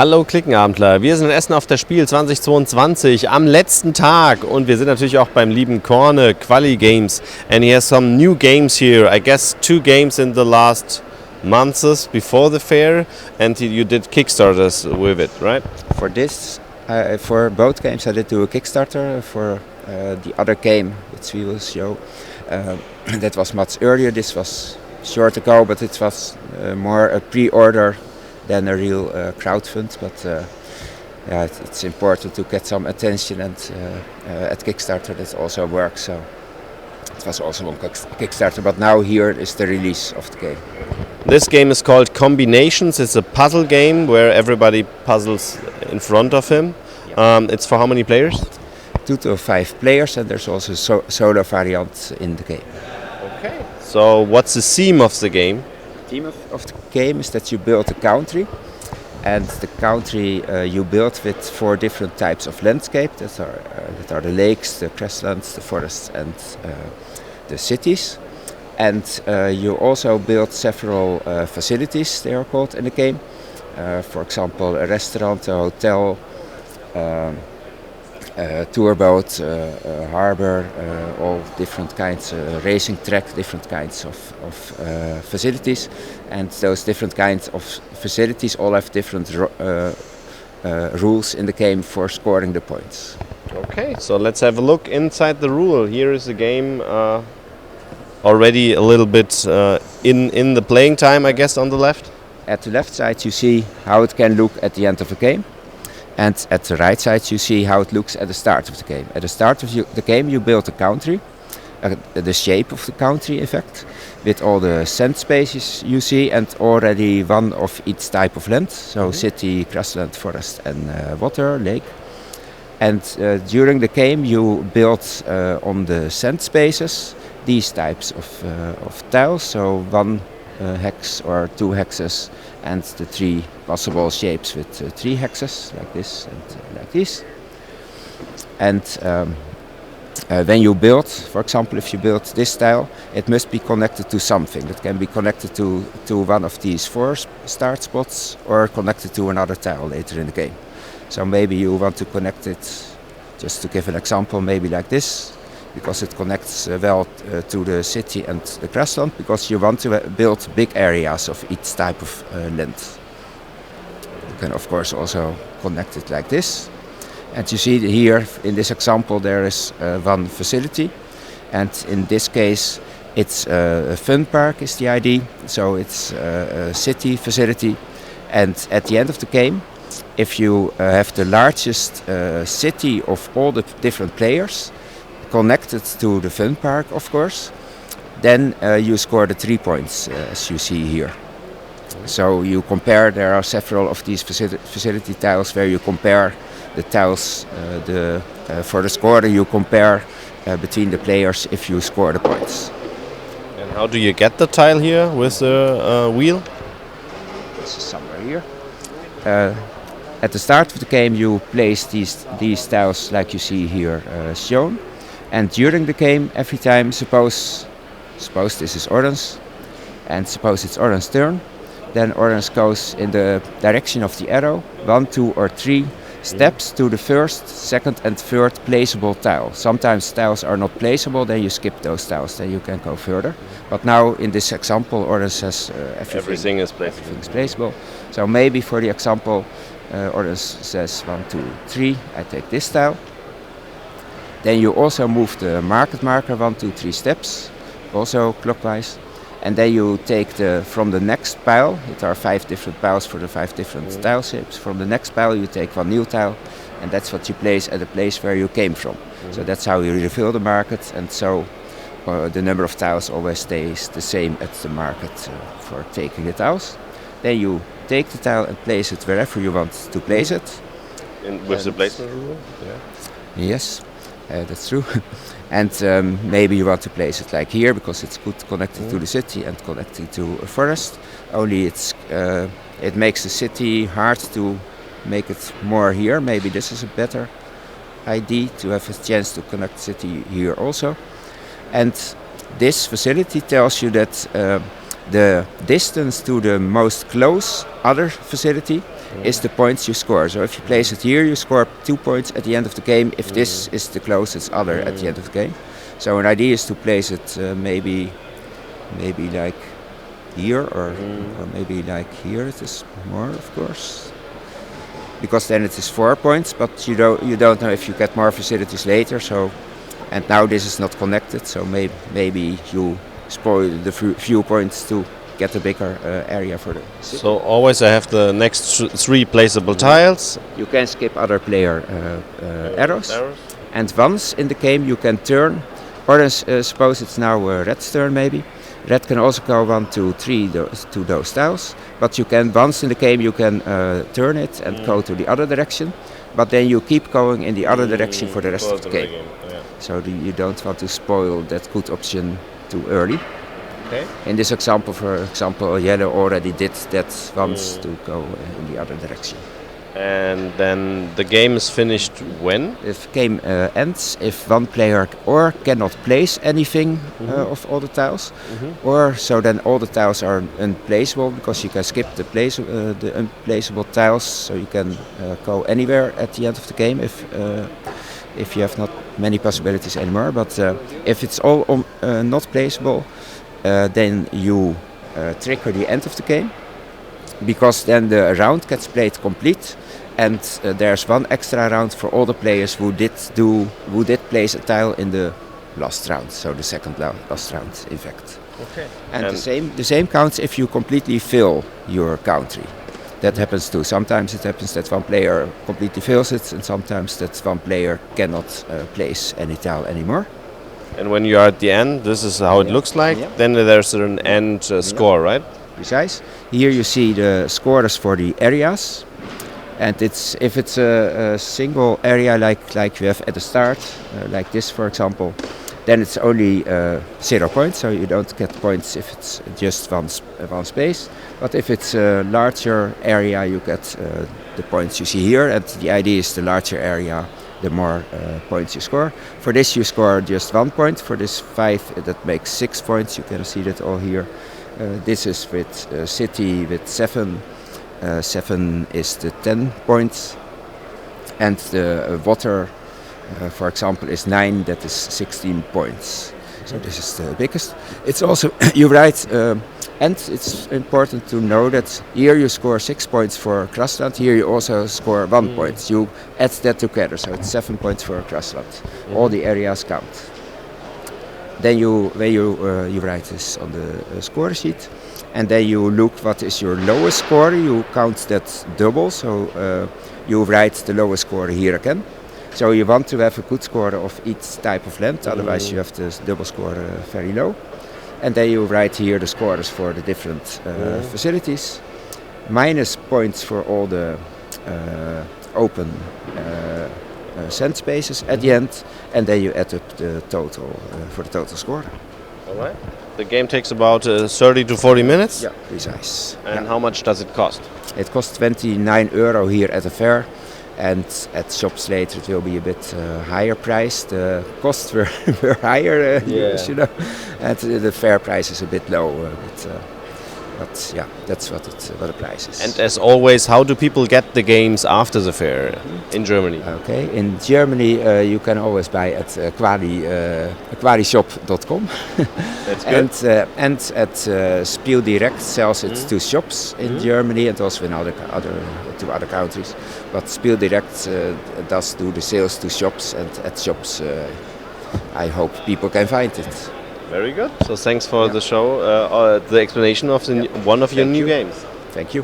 Hallo Klickenabendler, wir sind in Essen auf der Spiel 2022 am letzten Tag und wir sind natürlich auch beim lieben Corné Cwali Games and he has some new games here. I guess 2 games in the last months before the fair and you did Kickstarters with it, right? For this, for both games I did do a Kickstarter. For the other game, which we will show, that was much earlier. This was short ago, but it was more a pre-order than a real crowdfund. But yeah, it's important to get some attention, and at Kickstarter that also works. So it was also on Kickstarter, but now here is the release of the game. This game is called Combi-Nations. It's a puzzle game where everybody puzzles in front of him. It's for how many players? 2 to 5 players, and there's also solo variant in the game. Okay. So what's the theme of the game? The theme of the game is that you build a country, and the country you build with 4 different types of landscape. That are the lakes, the grasslands, the forests, and the cities. And you also build several facilities, they are called in the game. For example, a restaurant, a hotel, tour boat, harbor, all different kinds, racing track, different kinds of facilities. And those different kinds of facilities all have different rules in the game for scoring the points. Okay, so let's have a look inside the rule. Here is the game already a little bit in the playing time, I guess, on the left. At the left side you see how it can look at the end of the game. And at the right side you see how it looks at the start of the game. At the start of the game you build a country, the shape of the country in fact, with all the sand spaces you see and already one of each type of land. So city, grassland, forest and water, lake. And during the game you build on the sand spaces these types of tiles, so 1 hex or 2 hexes, and the 3 possible shapes with 3 hexes, like this and like this. And when you build, for example, if you build this tile, it must be connected to something. It can be connected to one of these 4 start spots or connected to another tile later in the game. So maybe you want to connect it, just to give an example, maybe like this, because it connects well to the city and the grassland, because you want to build big areas of each type of land. You can of course also connect it like this. And you see here in this example there is 1 facility, and in this case it's a fun park is the idea, so it's a city facility. And at the end of the game, if you have the largest city of all the different players connected to the fun park, of course, then you score the 3 points, as you see here. So you compare, there are several of these facility tiles where you compare the tiles, for the score you compare between the players if you score the points. And how do you get the tile here with the wheel? This is somewhere here. At the start of the game you place these tiles like you see here shown. And during the game, every time, suppose this is orange, and suppose it's orange turn, then orange goes in the direction of the arrow, 1, 2 or 3 steps to the first, second and third placeable tile. Sometimes tiles are not placeable, then you skip those tiles, then you can go further. But now in this example, orange says everything is placeable. Everything is placeable. So maybe for the example, orange says 1, 2, 3, I take this tile. Then you also move the market marker 1, 2, 3 steps, also clockwise. And then you take from the next pile, there are 5 different piles for the 5 different tile shapes. From the next pile you take 1 new tile, and that's what you place at the place where you came from. So that's how you refill the market, and so the number of tiles always stays the same at the market for taking the tiles. Then you take the tile and place it wherever you want to place it. With the placement rule? Yeah. Yes. That's true. And maybe you want to place it like here because it's good connected to the city and connected to a forest. Only it makes the city hard to make it more here. Maybe this is a better idea to have a chance to connect the city here also. And this facility tells you that the distance to the most close other facility is the points you score. So if you place it here, you score 2 points at the end of the game. If this is the closest other at the end of the game. So an idea is to place it maybe like here or maybe like here. It is more, of course, because then it is 4 points. But you don't know if you get more facilities later. So, and now this is not connected. So maybe you spoil the few points to get a bigger area for the city. So always I have the next 3 placeable tiles. You can skip other player arrows. And once in the game you can turn, or suppose it's now red's turn maybe. Red can also go 1, 2, 3 to those tiles. But you can, once in the game you can turn it and go to the other direction. But then you keep going in the other direction for the rest of the game. So you don't want to spoil that good option too early. Okay. In this example, for example, yellow already did that once to go in the other direction. And then the game is finished when? If game ends, if one player or cannot place anything of all the tiles, or so then all the tiles are unplaceable because you can skip the unplaceable tiles, so you can go anywhere at the end of the game if you have not many possibilities anymore. But if it's all not placeable, then you trigger the end of the game, because then the round gets played complete, and there's 1 extra round for all the players who did place a tile in the last round, so the second last round, in fact. Okay. And the same counts if you completely fill your country. That happens too. Sometimes it happens that one player completely fills it, and sometimes that one player cannot place any tile anymore. And when you are at the end, this is how it looks like. Then there's an end score, right? Precise. Here you see the scores for the areas, and if it's a single area like we have at the start, like this for example, then it's only 0 points. So you don't get points if it's just one space. But if it's a larger area, you get the points you see here. And the idea is the larger area, the more points you score. For this you score just 1 point. For this 5, that makes 6 points. You can see that all here. This is with city with 7. 7 is the 10 points. And the water, for example, is 9. That is 16 points. So this is the biggest. It's also, you write, and it's important to know that here you score 6 points for Grassland. Here you also score 1 point. You add that together, so it's 7 points for Grassland. All the areas count. Then you write this on the score sheet, and then you look what is your lowest score. You count that double, so you write the lowest score here again. So you want to have a good score of each type of land, otherwise you have the double score very low. And then you write here the scores for the different facilities, minus points for all the open sand spaces at the end, and then you add up the total for the total score. All right. The game takes about 30 to 40 minutes? Yeah, precise. And how much does it cost? It costs €29 here at the fair. And at shops later it will be a bit higher price. The costs were higher, you know, and the fair price is a bit low. But yeah, that's what the price is. And as always, how do people get the games after the fair in Germany? Okay, in Germany you can always buy at Cwali.com. That's good. And at Spiel Direct sells it to shops in Germany and also in other countries. But Spiel Direct does do the sales to shops, and at shops I hope people can find it. Very good. So thanks for the show, the explanation of one of your new games. Thank you.